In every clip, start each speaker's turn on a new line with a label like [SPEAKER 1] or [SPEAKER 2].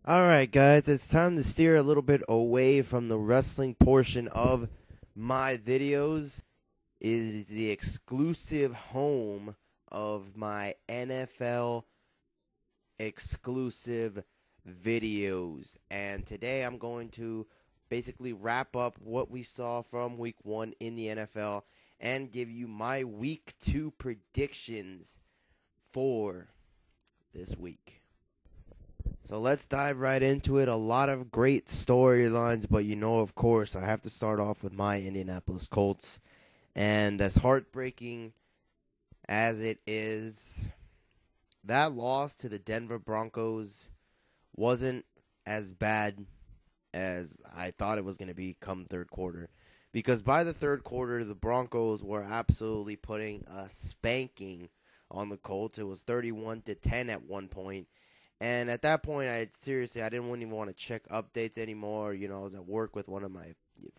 [SPEAKER 1] Alright, guys, it's time to steer a little bit away from the wrestling portion of my videos. It is the exclusive home of my NFL exclusive videos. And today I'm going to basically wrap up what we saw from week 1 in the NFL and give you my week 2 predictions for this week. So let's dive right into it. A lot of great storylines, but of course, I have to start off with my Indianapolis Colts. And as heartbreaking as it is, that loss to the Denver Broncos wasn't as bad as I thought it was going to be come third quarter. Because by the third quarter, the Broncos were absolutely putting a spanking on the Colts. It was 31-10 at one point. And at that point, I didn't even want to check updates anymore. I was at work with one of my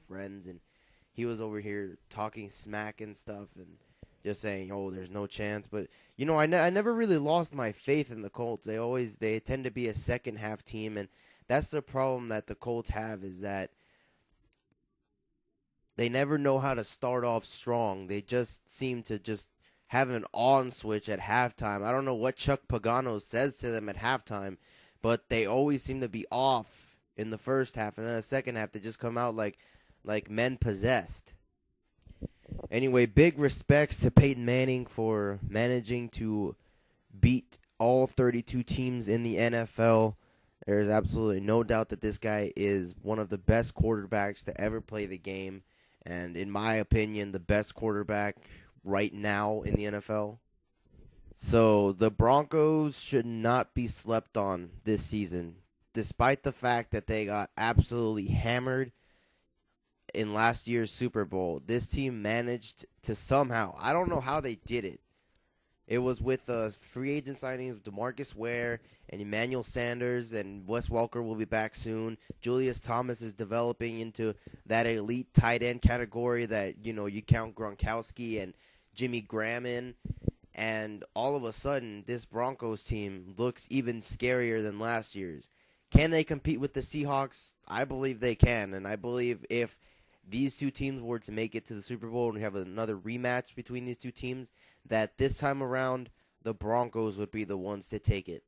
[SPEAKER 1] friends, and he was over here talking smack and stuff and just saying, oh, there's no chance. But, I never really lost my faith in the Colts. They tend to be a second-half team, and that's the problem that the Colts have is that they never know how to start off strong. They just seem to just have an on switch at halftime. I don't know what Chuck Pagano says to them at halftime, but they always seem to be off in the first half, and then the second half they just come out like men possessed. Anyway, big respects to Peyton Manning for managing to beat all 32 teams in the NFL. There's absolutely no doubt that this guy is one of the best quarterbacks to ever play the game, and in my opinion, the best quarterback right now in the NFL. So the Broncos should not be slept on this season, despite the fact that they got absolutely hammered in last year's Super Bowl. This team managed to somehow, I don't know how they did it. It was with free agent signings of DeMarcus Ware and Emmanuel Sanders, and Wes Welker will be back soon. Julius Thomas is developing into that elite tight end category that, you count Gronkowski and Jimmy Graham in, and all of a sudden, this Broncos team looks even scarier than last year's. Can they compete with the Seahawks? I believe they can, and I believe if these two teams were to make it to the Super Bowl and we have another rematch between these two teams, that this time around, the Broncos would be the ones to take it.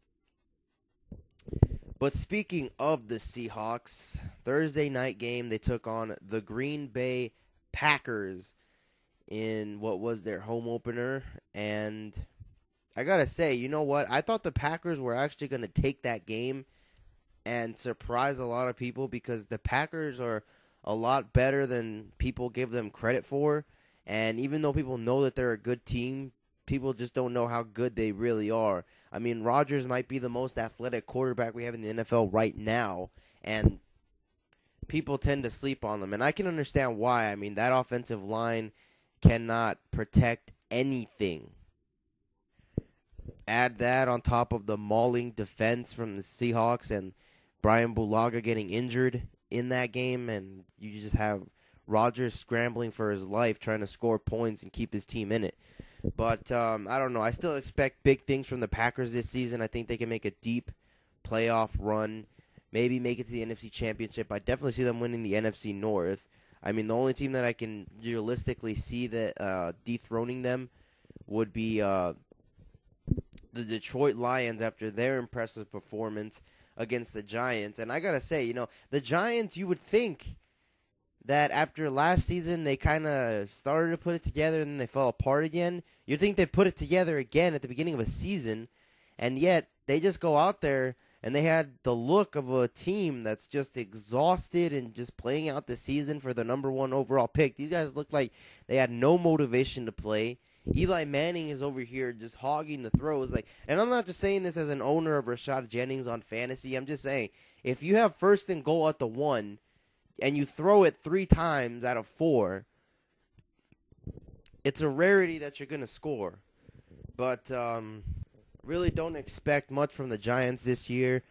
[SPEAKER 1] But speaking of the Seahawks, Thursday night game, they took on the Green Bay Packers in what was their home opener, and I gotta say, you know what? I thought the Packers were actually going to take that game and surprise a lot of people because the Packers are a lot better than people give them credit for, and even though people know that they're a good team, people just don't know how good they really are. I mean, Rodgers might be the most athletic quarterback we have in the NFL right now, and people tend to sleep on them, and I can understand why. I mean, that offensive line cannot protect anything. Add that on top of the mauling defense from the Seahawks and Brian Bulaga getting injured in that game, and you just have Rodgers scrambling for his life trying to score points and keep his team in it. But I don't know. I still expect big things from the Packers this season. I think they can make a deep playoff run, maybe make it to the NFC Championship. I definitely see them winning the NFC North. I mean, the only team that I can realistically see that dethroning them would be the Detroit Lions after their impressive performance against the Giants. And I got to say, the Giants, you would think that after last season they kind of started to put it together and then they fell apart again. You'd think they'd put it together again at the beginning of a season, and yet they just go out there and they had the look of a team that's just exhausted and just playing out the season for the number 1 overall pick. These guys looked like they had no motivation to play. Eli Manning is over here just hogging the throws. And I'm not just saying this as an owner of Rashad Jennings on fantasy. I'm just saying, if you have first and goal at the 1 and you throw it 3 times out of 4, it's a rarity that you're going to score. But really don't expect much from the Giants this year.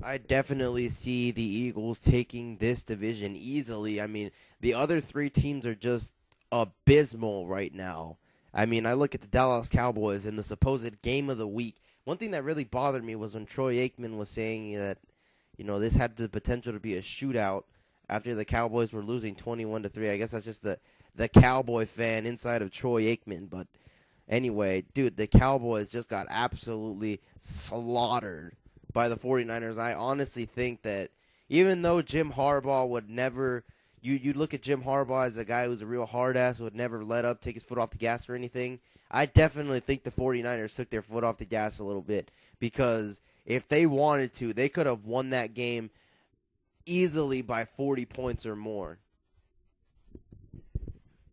[SPEAKER 1] I definitely see the Eagles taking this division easily. I mean, the other 3 teams are just abysmal right now. I mean, I look at the Dallas Cowboys and the supposed game of the week one thing that really bothered me was when Troy Aikman was saying that, this had the potential to be a shootout after the Cowboys were losing 21-3. I guess that's just the Cowboy fan inside of Troy Aikman. But anyway, dude, the Cowboys just got absolutely slaughtered by the 49ers. I honestly think that even though Jim Harbaugh would never, you look at Jim Harbaugh as a guy who's a real hard ass, would never let up, take his foot off the gas or anything, I definitely think the 49ers took their foot off the gas a little bit, because if they wanted to, they could have won that game easily by 40 points or more.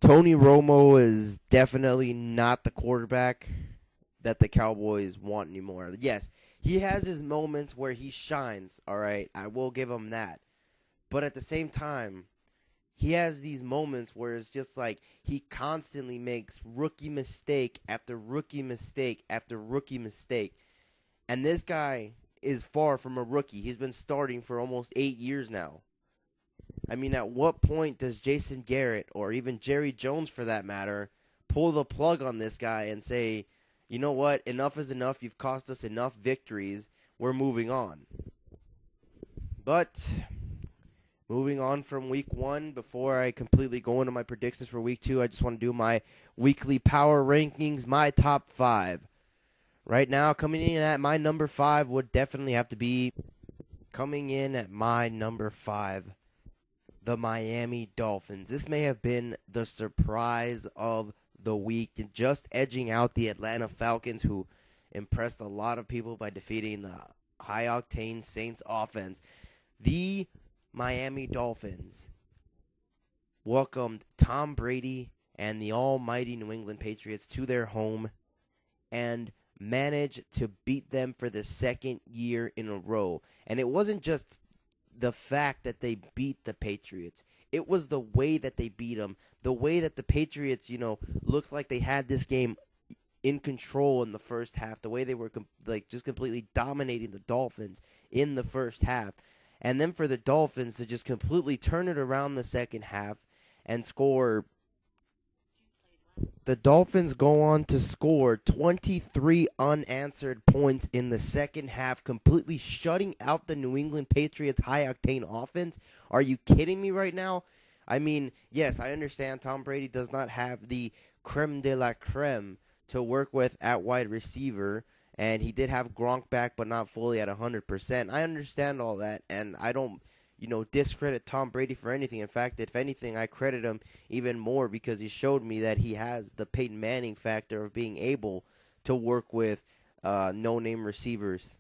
[SPEAKER 1] Tony Romo is definitely not the quarterback that the Cowboys want anymore. Yes, he has his moments where he shines, all right? I will give him that. But at the same time, he has these moments where it's just like he constantly makes rookie mistake after rookie mistake after rookie mistake. And this guy is far from a rookie. He's been starting for almost 8 years now. I mean, at what point does Jason Garrett, or even Jerry Jones for that matter, pull the plug on this guy and say, you know what, enough is enough, you've cost us enough victories, we're moving on. But moving on from week 1, before I completely go into my predictions for week 2, I just want to do my weekly power rankings, my top 5. Right now, coming in at my number 5 would definitely have to be, coming in at my number 5, the Miami Dolphins. This may have been the surprise of the week, just edging out the Atlanta Falcons, who impressed a lot of people by defeating the high-octane Saints offense. The Miami Dolphins welcomed Tom Brady and the almighty New England Patriots to their home and managed to beat them for the second year in a row. And it wasn't just the fact that they beat the Patriots. It was the way that they beat them. The way that the Patriots, looked like they had this game in control in the first half. The way they were just completely dominating the Dolphins in the first half. And then for the Dolphins to just completely turn it around the second half and score. The Dolphins go on to score 23 unanswered points in the second half, completely shutting out the New England Patriots high-octane offense. Are you kidding me right now? I mean, yes, I understand Tom Brady does not have the creme de la creme to work with at wide receiver, and he did have Gronk back, but not fully at 100%. I understand all that, and I don't discredit Tom Brady for anything. In fact, if anything, I credit him even more because he showed me that he has the Peyton Manning factor of being able to work with no-name receivers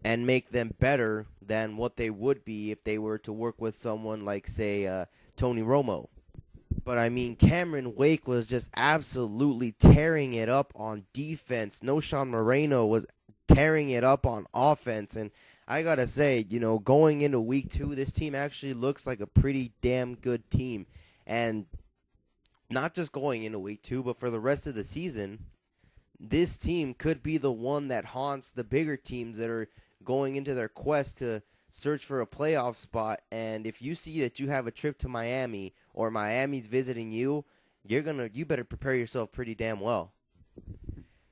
[SPEAKER 1] and make them better than what they would be if they were to work with someone like, say, Tony Romo. But, I mean, Cameron Wake was just absolutely tearing it up on defense. Noshawn Moreno was tearing it up on offense, and I got to say, going into week 2, this team actually looks like a pretty damn good team. And not just going into week 2, but for the rest of the season, this team could be the one that haunts the bigger teams that are going into their quest to search for a playoff spot. And if you see that you have a trip to Miami or Miami's visiting you, you better prepare yourself pretty damn well.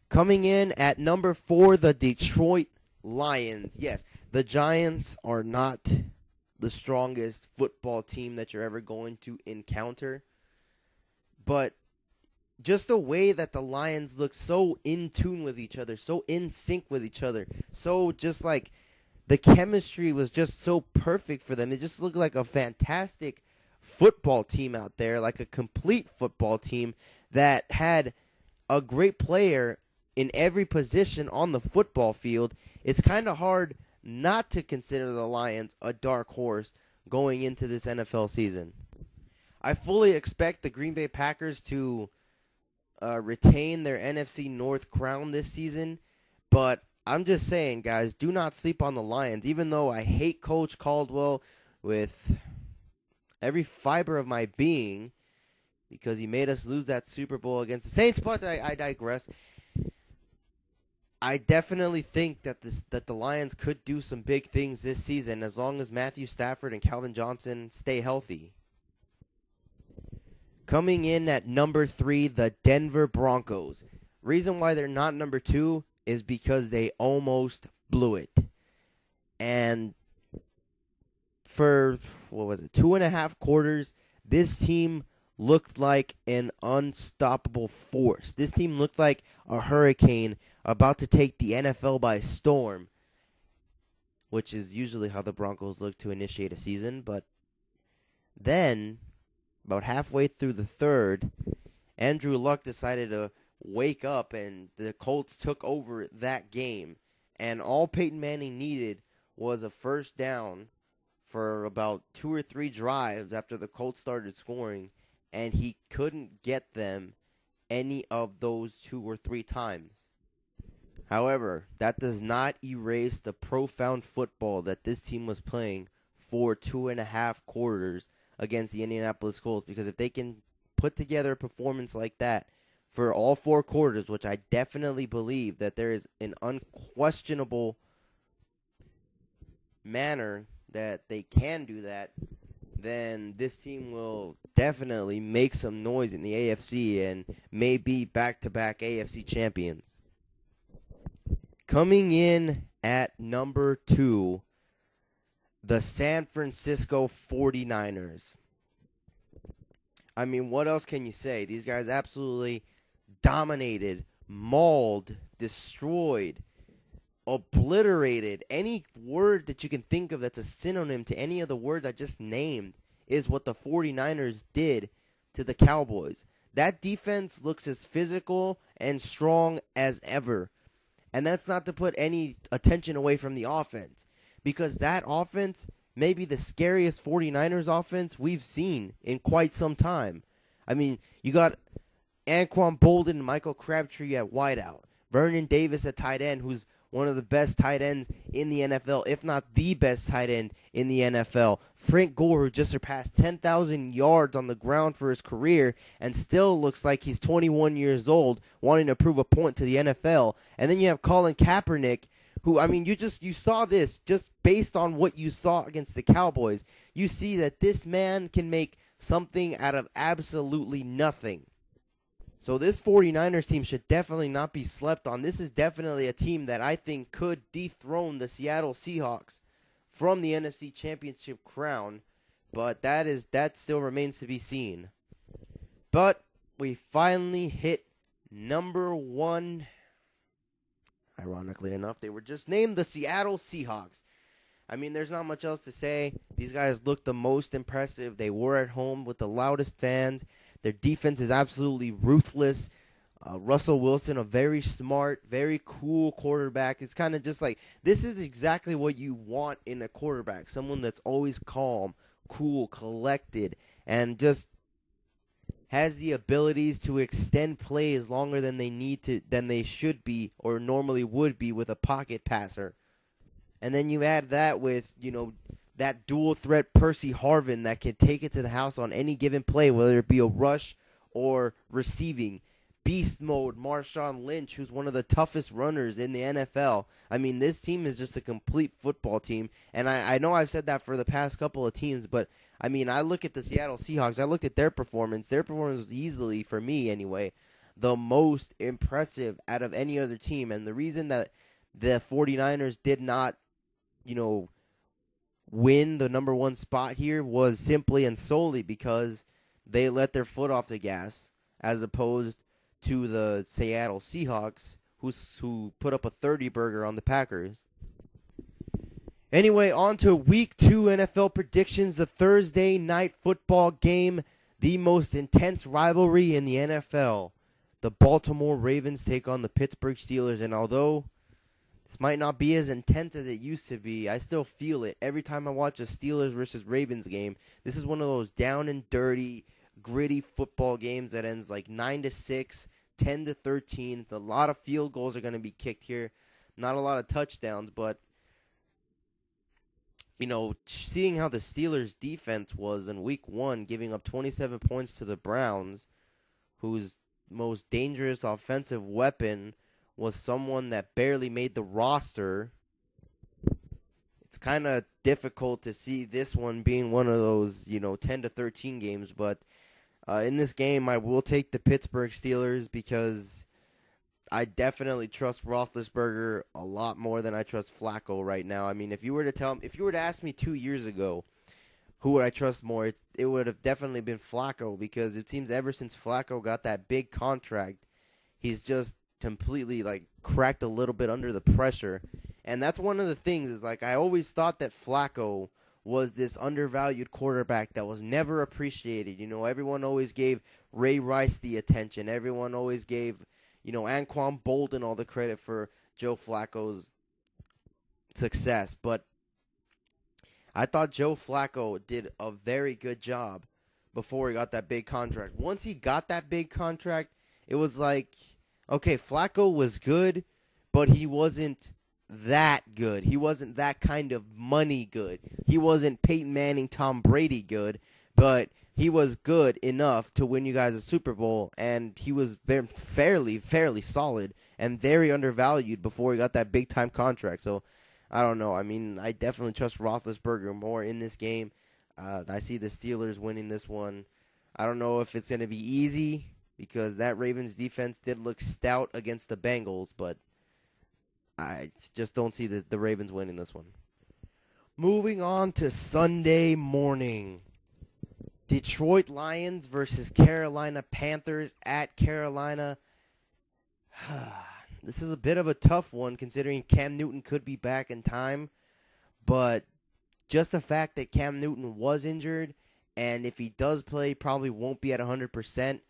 [SPEAKER 1] Coming in at number 4, the Detroit Lions. Yes, the Giants are not the strongest football team that you're ever going to encounter. But just the way that the Lions look so in tune with each other, so in sync with each other, so just like the chemistry was just so perfect for them. It just looked like a fantastic football team out there, like a complete football team that had a great player in every position on the football field. It's kind of hard not to consider the Lions a dark horse going into this NFL season. I fully expect the Green Bay Packers to retain their NFC North crown this season, but I'm just saying, guys, do not sleep on the Lions. Even though I hate Coach Caldwell with every fiber of my being because he made us lose that Super Bowl against the Saints, but I digress. I definitely think that the Lions could do some big things this season as long as Matthew Stafford and Calvin Johnson stay healthy. Coming in at number 3, the Denver Broncos. Reason why they're not number 2 is because they almost blew it. And for, 2.5 quarters, this team looked like an unstoppable force. This team looked like a hurricane about to take the NFL by storm, which is usually how the Broncos look to initiate a season. But then, about halfway through the third, Andrew Luck decided to wake up, and the Colts took over that game. And all Peyton Manning needed was a first down for about 2 or 3 drives after the Colts started scoring, and he couldn't get them any of those 2 or 3 times. However, that does not erase the profound football that this team was playing for 2.5 quarters against the Indianapolis Colts, because if they can put together a performance like that for all 4 quarters, which I definitely believe that there is an unquestionable manner that they can do that, then this team will definitely make some noise in the AFC and may be back-to-back AFC champions. Coming in at number 2, the San Francisco 49ers. I mean, what else can you say? These guys absolutely dominated, mauled, destroyed, obliterated. Any word that you can think of that's a synonym to any of the words I just named is what the 49ers did to the Cowboys. That defense looks as physical and strong as ever. And that's not to put any attention away from the offense, because that offense may be the scariest 49ers offense we've seen in quite some time. I mean, you got Anquan Bolden and Michael Crabtree at wideout, Vernon Davis at tight end, who's one of the best tight ends in the NFL, if not the best tight end in the NFL. Frank Gore, who just surpassed 10,000 yards on the ground for his career and still looks like he's 21 years old, wanting to prove a point to the NFL. And then you have Colin Kaepernick, who, I mean, you saw this just based on what you saw against the Cowboys. You see that this man can make something out of absolutely nothing. So this 49ers team should definitely not be slept on. This is definitely a team that I think could dethrone the Seattle Seahawks from the NFC Championship crown, but that still remains to be seen. But we finally hit number 1. Ironically enough, they were just named the Seattle Seahawks. I mean, there's not much else to say. These guys looked the most impressive. They were at home with the loudest fans. Their defense is absolutely ruthless. Russell Wilson, a very smart, very cool quarterback. It's kind of just like, this is exactly what you want in a quarterback. Someone that's always calm, cool, collected, and just has the abilities to extend plays longer than they should be or normally would be with a pocket passer. And then you add that with, that dual threat Percy Harvin that can take it to the house on any given play, whether it be a rush or receiving. Beast mode Marshawn Lynch, who's one of the toughest runners in the NFL. I mean, this team is just a complete football team. And I know I've said that for the past couple of teams, but I mean, I look at the Seattle Seahawks, I looked at their performance. Their performance was easily, for me anyway, the most impressive out of any other team. And the reason that the 49ers did not, win the number 1 spot here was simply and solely because they let their foot off the gas, as opposed to the Seattle Seahawks, who put up a 30-burger on the Packers. Anyway, on to Week 2 NFL predictions, the Thursday night football game, the most intense rivalry in the NFL. The Baltimore Ravens take on the Pittsburgh Steelers, and although this might not be as intense as it used to be, I still feel it every time I watch a Steelers versus Ravens game. This is one of those down and dirty, gritty football games that ends like 9-6, 10-13. A lot of field goals are going to be kicked here. Not a lot of touchdowns, but seeing how the Steelers defense was in Week 1, giving up 27 points to the Browns, whose most dangerous offensive weapon was someone that barely made the roster. It's kind of difficult to see this one being one of those, 10-13 games. But in this game, I will take the Pittsburgh Steelers because I definitely trust Roethlisberger a lot more than I trust Flacco right now. I mean, if you were to ask me 2 years ago, who would I trust more? It would have definitely been Flacco, because it seems ever since Flacco got that big contract, he's just completely like cracked a little bit under the pressure. And that's one of the things, is like I always thought that Flacco was this undervalued quarterback that was never appreciated. You know, everyone always gave Ray Rice the attention. Everyone always gave, Anquan Bolden all the credit for Joe Flacco's success. But I thought Joe Flacco did a very good job before he got that big contract. Once he got that big contract, it was like, okay, Flacco was good, but he wasn't that good. He wasn't that kind of money good. He wasn't Peyton Manning, Tom Brady good, but he was good enough to win you guys a Super Bowl, and he was fairly solid and very undervalued before he got that big-time contract. So, I don't know. I mean, I definitely trust Roethlisberger more in this game. I see the Steelers winning this one. I don't know if it's going to be easy, because that Ravens defense did look stout against the Bengals, but I just don't see the Ravens winning this one. Moving on to Sunday morning. Detroit Lions versus Carolina Panthers at Carolina. This is a bit of a tough one, considering Cam Newton could be back in time. But just the fact that Cam Newton was injured, and if he does play, probably won't be at 100%.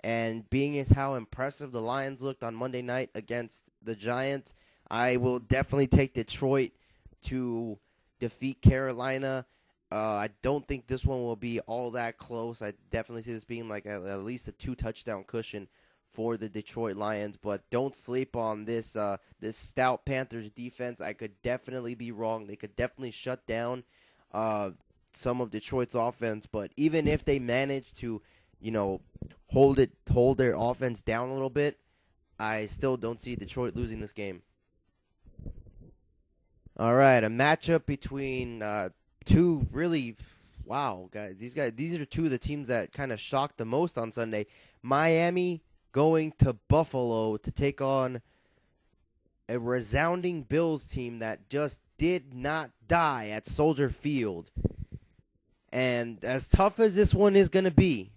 [SPEAKER 1] And being as how impressive the Lions looked on Monday night against the Giants, I will definitely take Detroit to defeat Carolina. I don't think this one will be all that close. I definitely see this being like at least a 2-touchdown cushion for the Detroit Lions. But don't sleep on this this stout Panthers defense. I could definitely be wrong. They could definitely shut down some of Detroit's offense. But even if they manage to, hold their offense down a little bit, I still don't see Detroit losing this game. All right, a matchup between two really, wow, guys. These are two of the teams that kind of shocked the most on Sunday. Miami going to Buffalo to take on a resounding Bills team that just did not die at Soldier Field. And as tough as this one is going to be,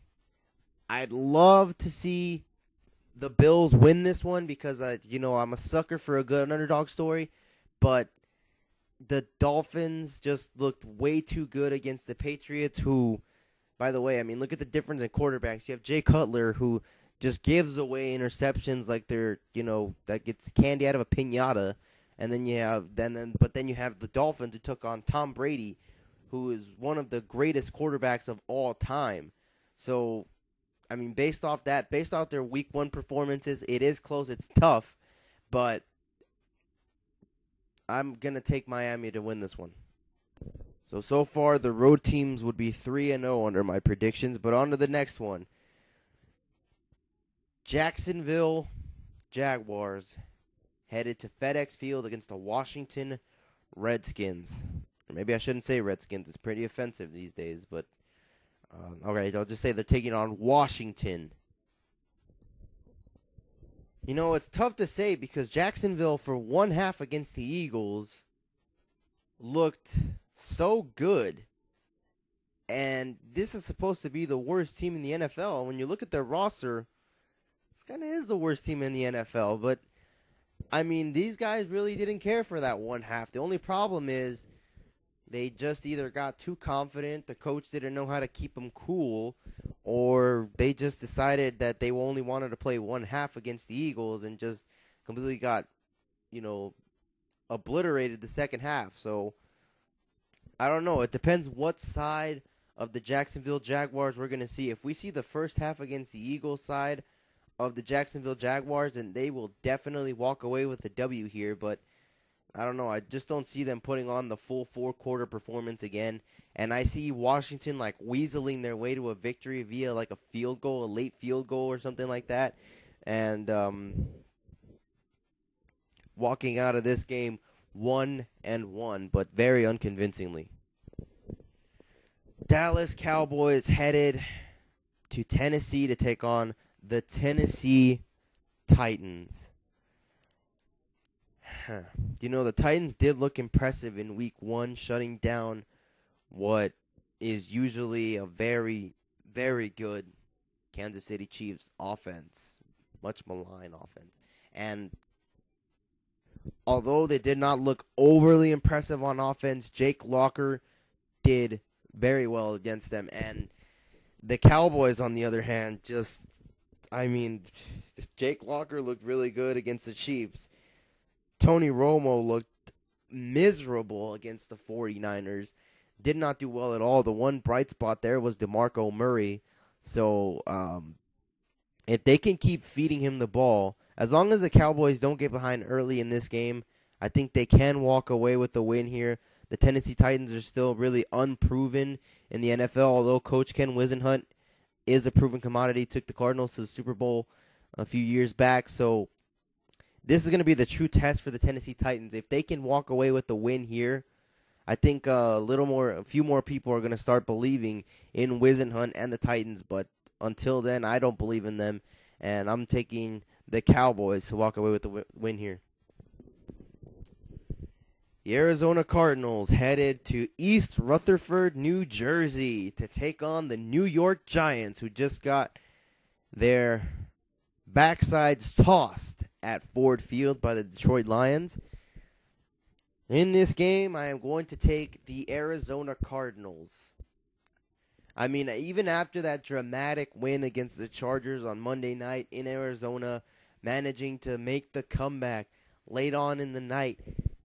[SPEAKER 1] I'd love to see the Bills win this one, because I'm a sucker for a good underdog story, but the Dolphins just looked way too good against the Patriots, who, by the way, I mean, look at the difference in quarterbacks. You have Jay Cutler, who just gives away interceptions like they're, that gets candy out of a piñata, and then you have the Dolphins, who took on Tom Brady, who is one of the greatest quarterbacks of all time. So, I mean, based off their Week 1 performances, it is close. It's tough, but I'm going to take Miami to win this one. So far, the road teams would be 3-0 under my predictions, but on to the next one. Jacksonville Jaguars headed to FedEx Field against the Washington Redskins. Or maybe I shouldn't say Redskins. It's pretty offensive these days, but okay, I'll just say they're taking on Washington. It's tough to say, because Jacksonville, for one half against the Eagles, looked so good. And this is supposed to be the worst team in the NFL. When you look at their roster, this kind of is the worst team in the NFL. But, I mean, these guys really didn't care for that one half. The only problem is they just either got too confident, the coach didn't know how to keep them cool, or they just decided that they only wanted to play one half against the Eagles and just completely got, obliterated the second half. So, I don't know. It depends what side of the Jacksonville Jaguars we're going to see. If we see the first half against the Eagles side of the Jacksonville Jaguars, then they will definitely walk away with a W here, but I don't know. I just don't see them putting on the full 4-quarter performance again. And I see Washington like weaseling their way to a victory via like a field goal, a late field goal or something like that. And walking out of this game 1-1, but very unconvincingly. Dallas Cowboys headed to Tennessee to take on the Tennessee Titans. The Titans did look impressive in week 1, shutting down what is usually a very, very good Kansas City Chiefs offense, much maligned offense. And although they did not look overly impressive on offense, Jake Locker did very well against them. And the Cowboys, on the other hand, Jake Locker looked really good against the Chiefs. Tony Romo looked miserable against the 49ers. Did not do well at all. The one bright spot there was DeMarco Murray. So, if they can keep feeding him the ball, as long as the Cowboys don't get behind early in this game, I think they can walk away with the win here. The Tennessee Titans are still really unproven in the NFL, although Coach Ken Wisenhunt is a proven commodity. Took the Cardinals to the Super Bowl a few years back. So this is going to be the true test for the Tennessee Titans. If they can walk away with the win here, I think a few more people are going to start believing in Wisenhunt and the Titans. But until then, I don't believe in them, and I'm taking the Cowboys to walk away with the win here. The Arizona Cardinals headed to East Rutherford, New Jersey to take on the New York Giants, who just got their backsides tossed at Ford Field by the Detroit Lions. In this game, I am going to take the Arizona Cardinals. I mean, even after that dramatic win against the Chargers on Monday night in Arizona, managing to make the comeback late on in the night,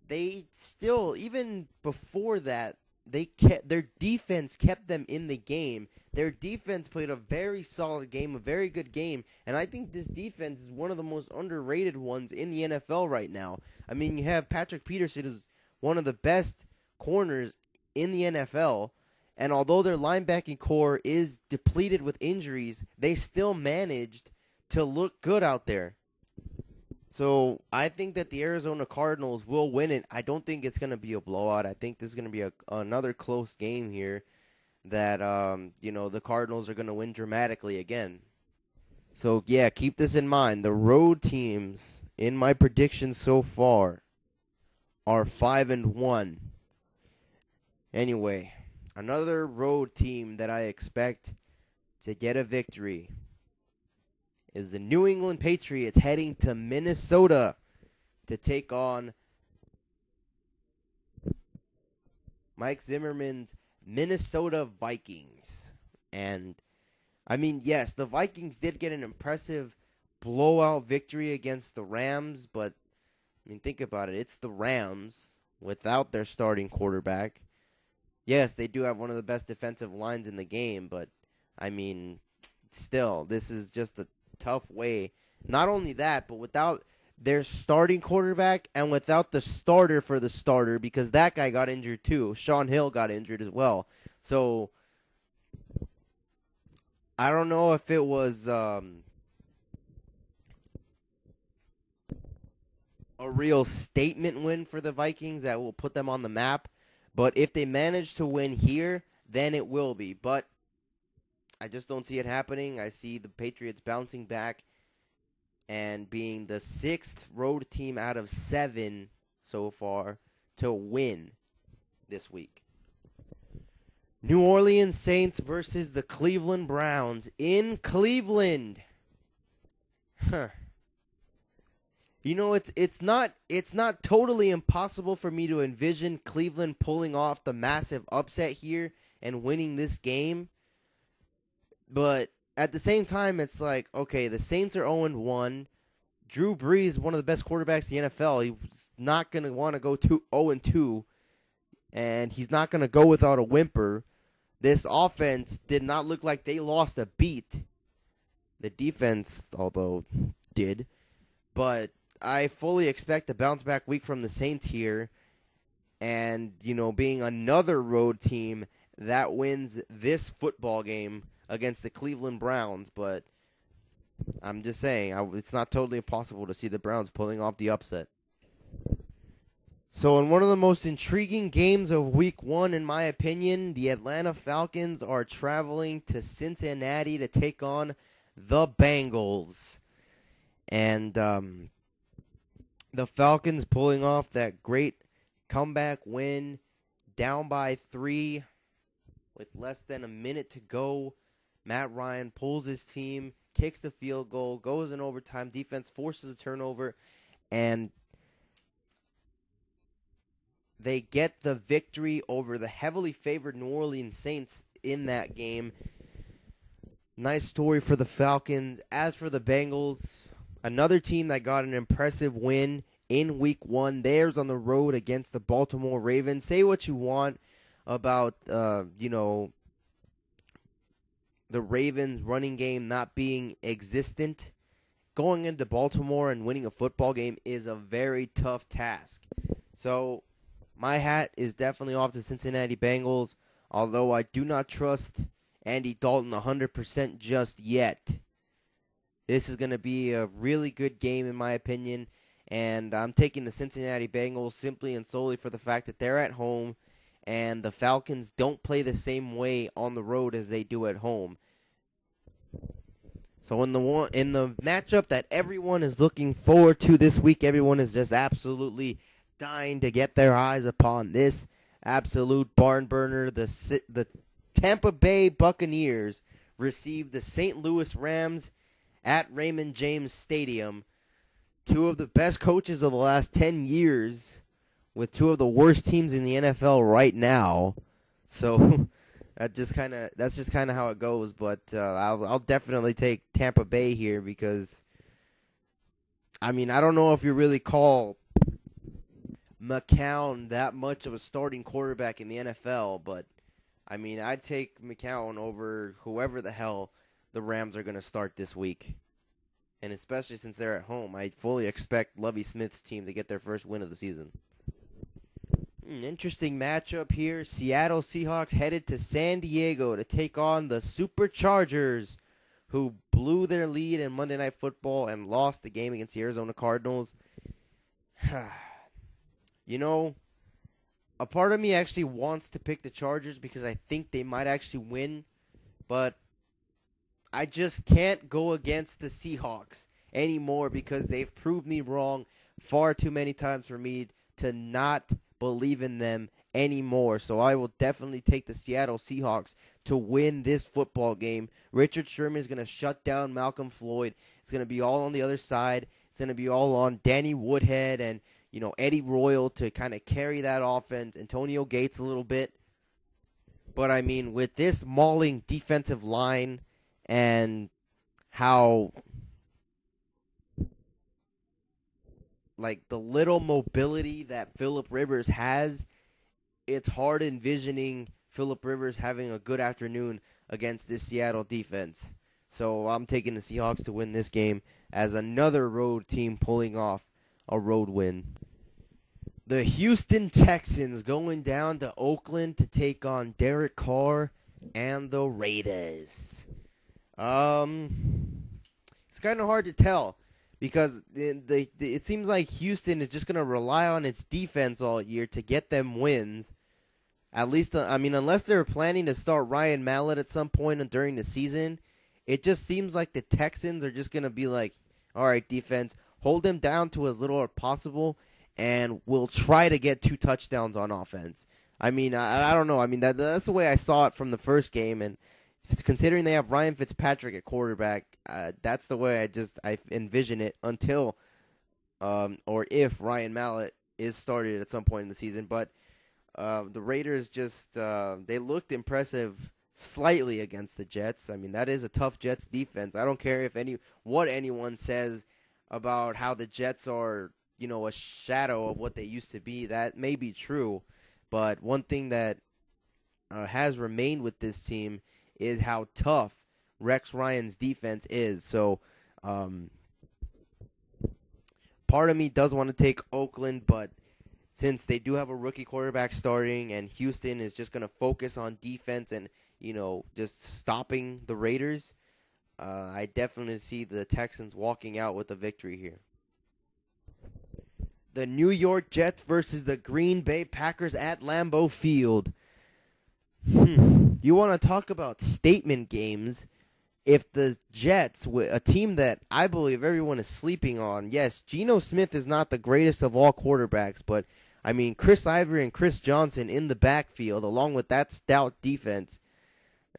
[SPEAKER 1] they still, even before that, their defense kept them in the game. Their defense played a very solid game, a very good game, and I think this defense is one of the most underrated ones in the NFL right now. I mean, you have Patrick Peterson, who's one of the best corners in the NFL, and although their linebacking core is depleted with injuries, they still managed to look good out there. So I think that the Arizona Cardinals will win it. I don't think it's going to be a blowout. I think this is going to be another close game here that, the Cardinals are going to win dramatically again. So, yeah, keep this in mind. The road teams in my predictions so far are 5-1. Anyway, another road team that I expect to get a victory is the New England Patriots heading to Minnesota to take on Mike Zimmerman's Minnesota Vikings. And, I mean, yes, the Vikings did get an impressive blowout victory against the Rams, but, I mean, think about it. It's the Rams without their starting quarterback. Yes, they do have one of the best defensive lines in the game, but, I mean, still, this is just a tough way. Not only that, but without their starting quarterback and without the starter for the starter, because that guy got injured too. Sean Hill got injured as well. So I don't know if it was a real statement win for the Vikings that will put them on the map, but if they manage to win here, then it will be. But I just don't see it happening. I see the Patriots bouncing back and being the 6th road team out of 7 so far to win this week. New Orleans Saints versus the Cleveland Browns in Cleveland. It's not totally impossible for me to envision Cleveland pulling off the massive upset here and winning this game. But at the same time, it's like, okay, the Saints are 0-1. Drew Brees, one of the best quarterbacks in the NFL. He's not going to want to go 0-2, and he's not going to go without a whimper. This offense did not look like they lost a beat. The defense, although, did. But I fully expect a bounce-back week from the Saints here. And, being another road team that wins this football game against the Cleveland Browns, but I'm just saying, it's not totally impossible to see the Browns pulling off the upset. So in one of the most intriguing games of Week 1, in my opinion, the Atlanta Falcons are traveling to Cincinnati to take on the Bengals. And The Falcons pulling off that great comeback win, down by 3 with less than a minute to go. Matt Ryan pulls his team, kicks the field goal, goes in overtime. Defense forces a turnover, and they get the victory over the heavily favored New Orleans Saints in that game. Nice story for the Falcons. As for the Bengals, another team that got an impressive win in Week 1. Theirs on the road against the Baltimore Ravens. Say what you want about, the Ravens running game not being existent. Going into Baltimore and winning a football game is a very tough task. So my hat is definitely off to Cincinnati Bengals, although I do not trust Andy Dalton 100% just yet. This is going to be a really good game in my opinion, and I'm taking the Cincinnati Bengals simply and solely for the fact that they're at home, and the Falcons don't play the same way on the road as they do at home. So in the matchup that everyone is looking forward to this week, everyone is just absolutely dying to get their eyes upon this absolute barn burner. The Tampa Bay Buccaneers receive the St. Louis Rams at Raymond James Stadium. Two of the best coaches of the last 10 years with two of the worst teams in the NFL right now. So that's just kind of how it goes. But I'll definitely take Tampa Bay here because, I mean, I don't know if you really call McCown that much of a starting quarterback in the NFL, but I mean, I'd take McCown over whoever the hell the Rams are going to start this week. And especially since they're at home, I fully expect Lovie Smith's team to get their first win of the season. Interesting matchup here. Seattle Seahawks headed to San Diego to take on the Superchargers, who blew their lead in Monday Night Football and lost the game against the Arizona Cardinals. You know, a part of me actually wants to pick the Chargers because I think they might actually win, but I just can't go against the Seahawks anymore because they've proved me wrong far too many times for me to not believe in them anymore. So I will definitely take the Seattle Seahawks to win this football game. Richard Sherman is going to shut down Malcolm Floyd. It's going to be all on the other side. It's going to be all on Danny Woodhead and Eddie Royal to kind of carry that offense, Antonio Gates a little bit. But, I mean, with this mauling defensive line and how, like, the little mobility that Phillip Rivers has, it's hard envisioning Phillip Rivers having a good afternoon against this Seattle defense. So I'm taking the Seahawks to win this game as another road team pulling off a road win. The Houston Texans going down to Oakland to take on Derek Carr and the Raiders. It's kind of hard to tell because it seems like Houston is just going to rely on its defense all year to get them wins. At least, unless they're planning to start Ryan Mallett at some point during the season, it just seems like the Texans are just going to be like, all right, defense, hold them down to as little as possible, and we'll try to get 2 touchdowns on offense. I mean, I don't know. I mean, that's the way I saw it from the first game, and considering they have Ryan Fitzpatrick at quarterback, that's the way I envision it until or if Ryan Mallett is started at some point in the season. But the Raiders just they looked impressive slightly against the Jets. I mean, that is a tough Jets defense. I don't care what anyone says about how the Jets are, a shadow of what they used to be. That may be true, but one thing that has remained with this team is how tough Rex Ryan's defense is. So, part of me does want to take Oakland, but since they do have a rookie quarterback starting and Houston is just going to focus on defense and, just stopping the Raiders, I definitely see the Texans walking out with a victory here. The New York Jets versus the Green Bay Packers at Lambeau Field. You want to talk about statement games? if the Jets, a team that I believe everyone is sleeping on, yes, Geno Smith is not the greatest of all quarterbacks, but, I mean, Chris Ivory and Chris Johnson in the backfield, along with that stout defense,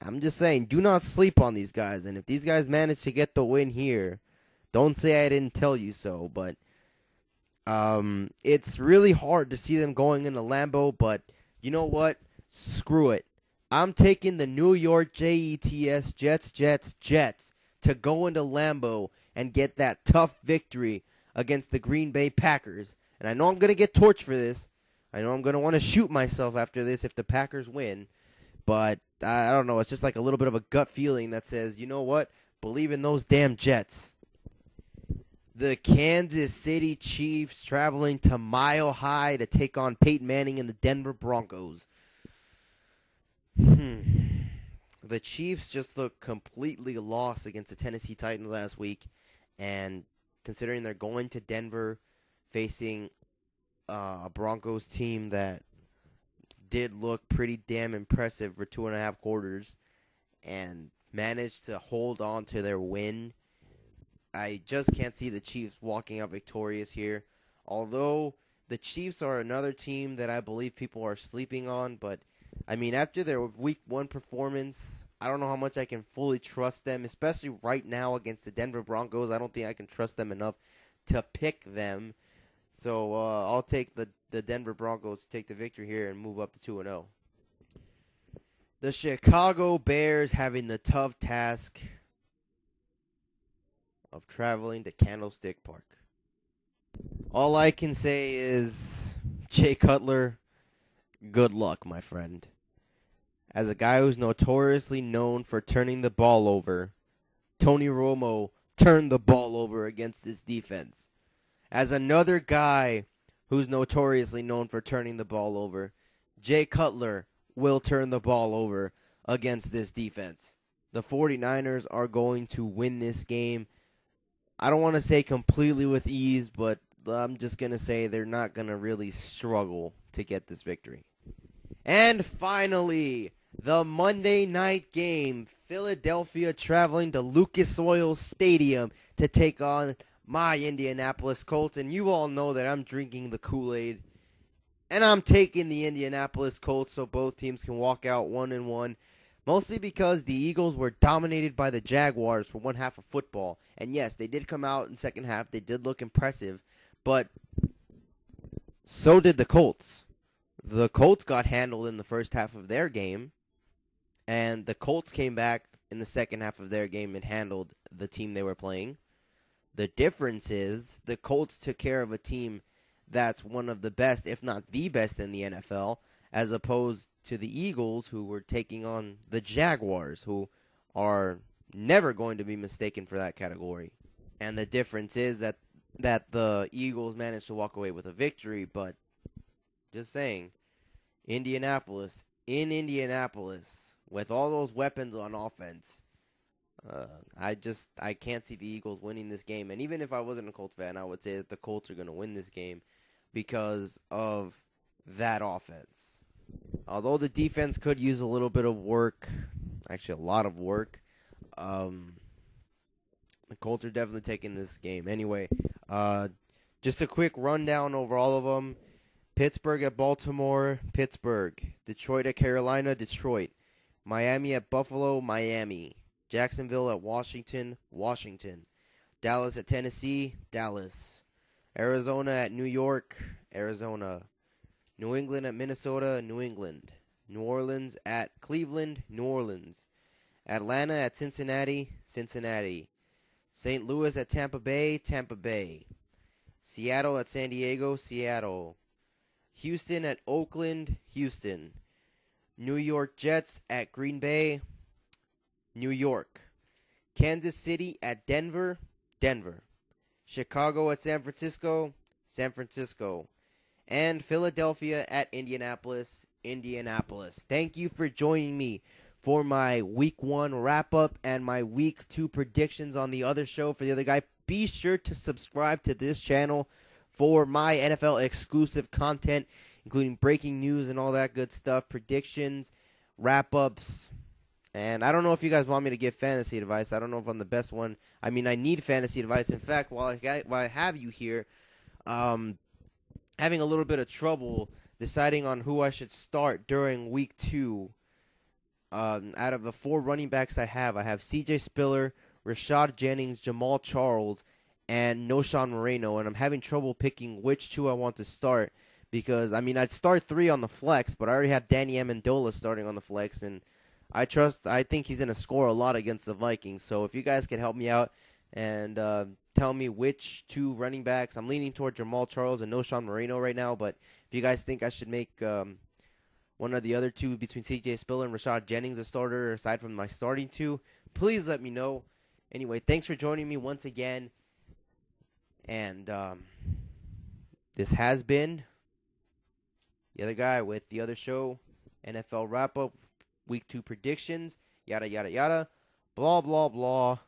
[SPEAKER 1] I'm just saying, do not sleep on these guys. And if these guys manage to get the win here, don't say I didn't tell you so, but it's really hard to see them going into Lambeau, but you know what? Screw it. I'm taking the New York Jets, Jets to go into Lambeau and get that tough victory against the Green Bay Packers. And I know I'm going to get torched for this. I know I'm going to want to shoot myself after this if the Packers win. But I don't know. It's just like a little bit of a gut feeling that says, you know what? Believe in those damn Jets. The Kansas City Chiefs traveling to Mile High to take on Peyton Manning and the Denver Broncos. The Chiefs just look completely lost against the Tennessee Titans last week. And considering they're going to Denver facing a Broncos team that did look pretty damn impressive for 2.5 quarters and managed to hold on to their win, I just can't see the Chiefs walking out victorious here. Although the Chiefs are another team that I believe people are sleeping on, but I mean, after their week 1 performance, I don't know how much I can fully trust them, especially right now against the Denver Broncos. I don't think I can trust them enough to pick them. So I'll take the Denver Broncos to take the victory here and move up to 2-0. The Chicago Bears having the tough task of traveling to Candlestick Park. All I can say is, Jay Cutler, good luck, my friend. As a guy who's notoriously known for turning the ball over, Tony Romo turned the ball over against this defense. As another guy who's notoriously known for turning the ball over, Jay Cutler will turn the ball over against this defense. The 49ers are going to win this game. I don't want to say completely with ease, but I'm just going to say they're not going to really struggle to get this victory. And finally, the Monday night game, Philadelphia traveling to Lucas Oil Stadium to take on my Indianapolis Colts. And you all know that I'm drinking the Kool-Aid, and I'm taking the Indianapolis Colts so both teams can walk out 1-1. Mostly because the Eagles were dominated by the Jaguars for one half of football. And yes, they did come out in the second half. They did look impressive. But so did the Colts. The Colts got handled in the first half of their game. And the Colts came back in the second half of their game and handled the team they were playing. The difference is the Colts took care of a team that's one of the best, if not the best in the NFL, as opposed to the Eagles, who were taking on the Jaguars, who are never going to be mistaken for that category. And the difference is that the Eagles managed to walk away with a victory, but just saying, Indianapolis, with all those weapons on offense, I can't see the Eagles winning this game. And even if I wasn't a Colts fan, I would say that the Colts are going to win this game because of that offense. Although the defense could use a little bit of work, actually a lot of work, the Colts are definitely taking this game. Anyway, just a quick rundown over all of them. Pittsburgh at Baltimore, Pittsburgh. Detroit at Carolina, Detroit. Miami at Buffalo, Miami. Jacksonville at Washington, Washington. Dallas at Tennessee, Dallas. Arizona at New York, Arizona. New England at Minnesota, New England. New Orleans at Cleveland, New Orleans. Atlanta at Cincinnati, Cincinnati. St. Louis at Tampa Bay, Tampa Bay. Seattle at San Diego, Seattle. Houston at Oakland, Houston. New York Jets at Green Bay, New York. Kansas City at Denver, Denver. Chicago at San Francisco, San Francisco. And Philadelphia at Indianapolis, Indianapolis. Thank you for joining me for my Week 1 wrap-up and my Week 2 predictions on the other show for the other guy. Be sure to subscribe to this channel for my NFL exclusive content, including breaking news and all that good stuff, predictions, wrap-ups, And I don't know if you guys want me to give fantasy advice. I don't know if I'm the best one. I mean, I need fantasy advice. In fact, while I have you here, having a little bit of trouble deciding on who I should start during week 2. Out of the 4 running backs I have C.J. Spiller, Rashad Jennings, Jamal Charles, and Noshawn Moreno. And I'm having trouble picking which 2 I want to start because, I mean, I'd start 3 on the flex, but I already have Danny Amendola starting on the flex, and I think he's going to score a lot against the Vikings. So if you guys can help me out and tell me which 2 running backs. I'm leaning toward Jamal Charles and Noshawn Moreno right now, but if you guys think I should make one or the other 2 between C.J. Spiller and Rashad Jennings a starter aside from my starting 2, please let me know. Anyway, thanks for joining me once again. And this has been the other guy with the other show, NFL wrap-up, week 2 predictions, yada, yada, yada, blah, blah, blah.